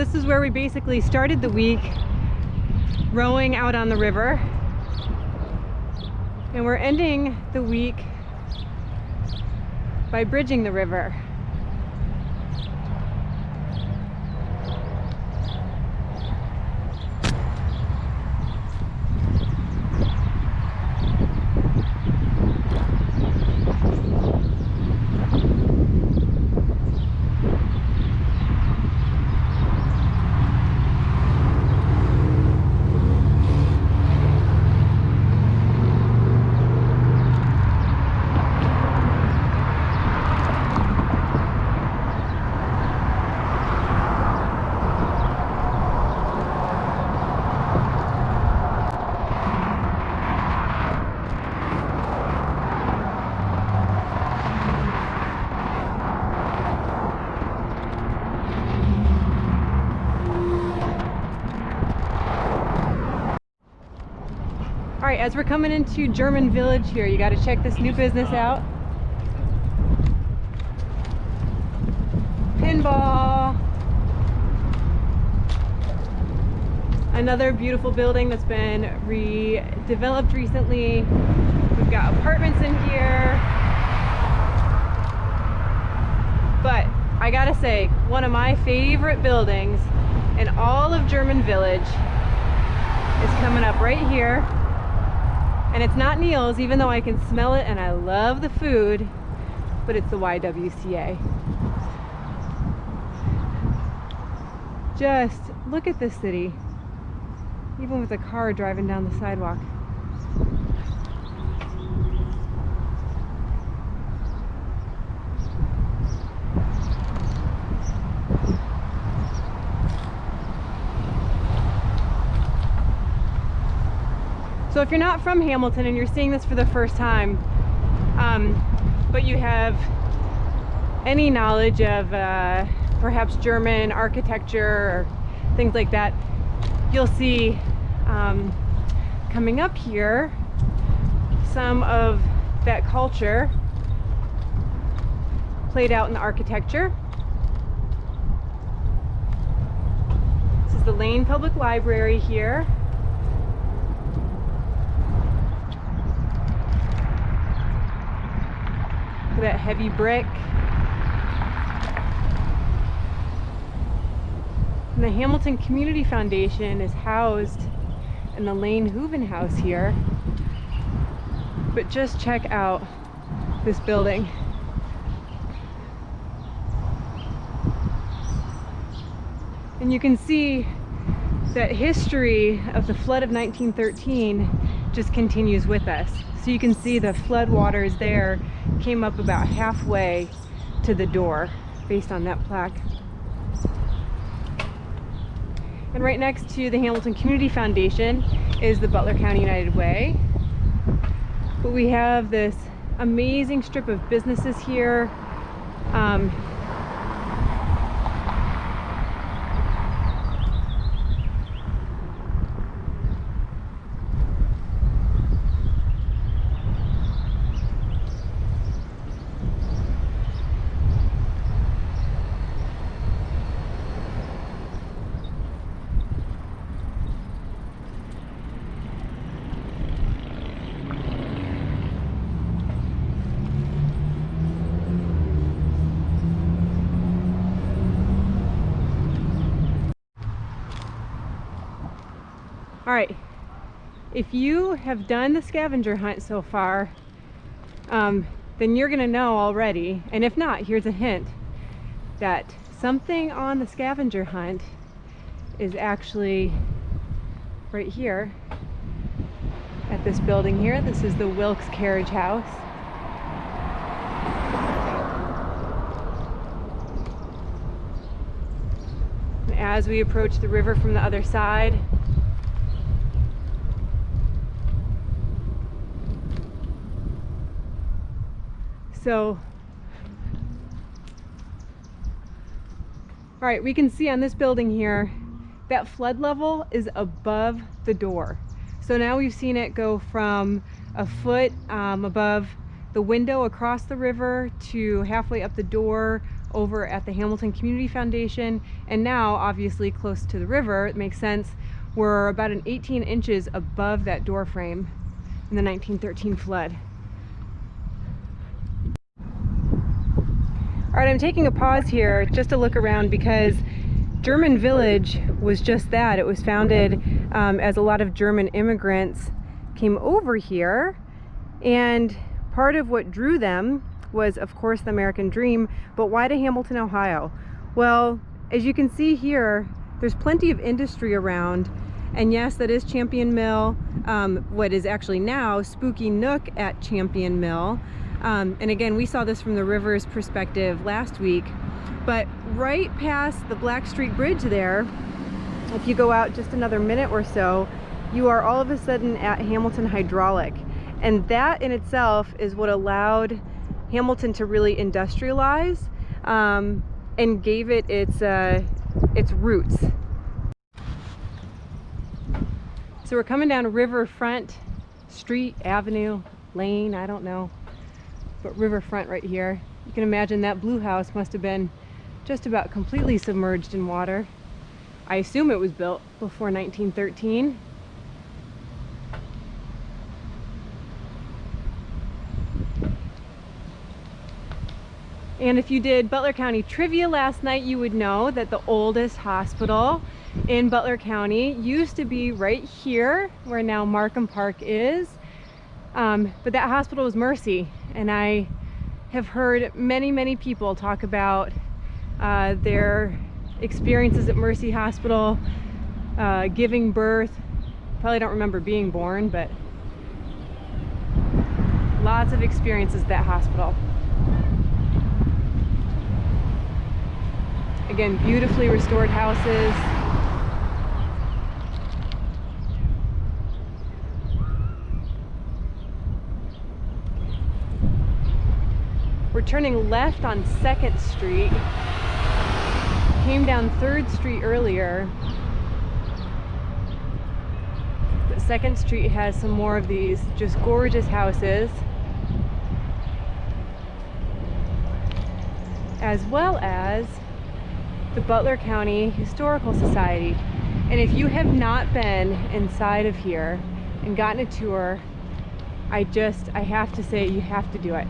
this is where we basically started the week, rowing out on the river. And we're ending the week by bridging the river. All right, as we're coming into German Village here, you got to check this new business out. Pinball. Another beautiful building that's been redeveloped recently. We've got apartments in here. But I gotta say, one of my favorite buildings in all of German Village is coming up right here. And it's not Neil's, even though I can smell it and I love the food, but it's the YWCA. Just look at this city, even with a car driving down the sidewalk. So if you're not from Hamilton and you're seeing this for the first time, but you have any knowledge of perhaps German architecture or things like that, you'll see coming up here some of that culture played out in the architecture. This is the Lane Public Library here. That heavy brick. And the Hamilton Community Foundation is housed in the Lane Hooven House here. But just check out this building. And you can see that history of the flood of 1913 just continues with us. So you can see the flood waters there came up about halfway to the door based on that plaque. And right next to the Hamilton Community Foundation is the Butler County United Way. But we have this amazing strip of businesses here. All right, if you have done the scavenger hunt so far, then you're gonna know already, and if not, here's a hint, that something on the scavenger hunt is actually right here at this building here. This is the Wilkes Carriage House. And as we approach the river from the other side, so, all right, we can see on this building here, that flood level is above the door. So now we've seen it go from a foot above the window across the river to halfway up the door, over at the Hamilton Community Foundation, and now obviously close to the river. It makes sense. We're about an 18 inches above that door frame in the 1913 flood. All right, I'm taking a pause here just to look around because German Village was just that. It was founded as a lot of German immigrants came over here, and part of what drew them was, of course, the American dream. But why to Hamilton, Ohio? Well, as you can see here, there's plenty of industry around, and yes, that is Champion Mill, what is actually now Spooky Nook at Champion Mill. And again, we saw this from the river's perspective last week, but right past the Blackstreet Bridge there, if you go out just another minute or so, you are all of a sudden at Hamilton Hydraulic. And that in itself is what allowed Hamilton to really industrialize and gave it its roots. So we're coming down Riverfront Street, Avenue, Lane, I don't know, but Riverfront right here. You can imagine that blue house must have been just about completely submerged in water. I assume it was built before 1913. And if you did Butler County trivia last night, you would know that the oldest hospital in Butler County used to be right here where now Markham Park is. But that hospital was Mercy, and I have heard many people talk about their experiences at Mercy Hospital, giving birth. Probably don't remember being born, but lots of experiences at that hospital. Again, beautifully restored houses. We're turning left on 2nd Street. Came down 3rd Street earlier. But 2nd Street has some more of these just gorgeous houses, as well as the Butler County Historical Society. And if you have not been inside of here and gotten a tour, I have to say you have to do it.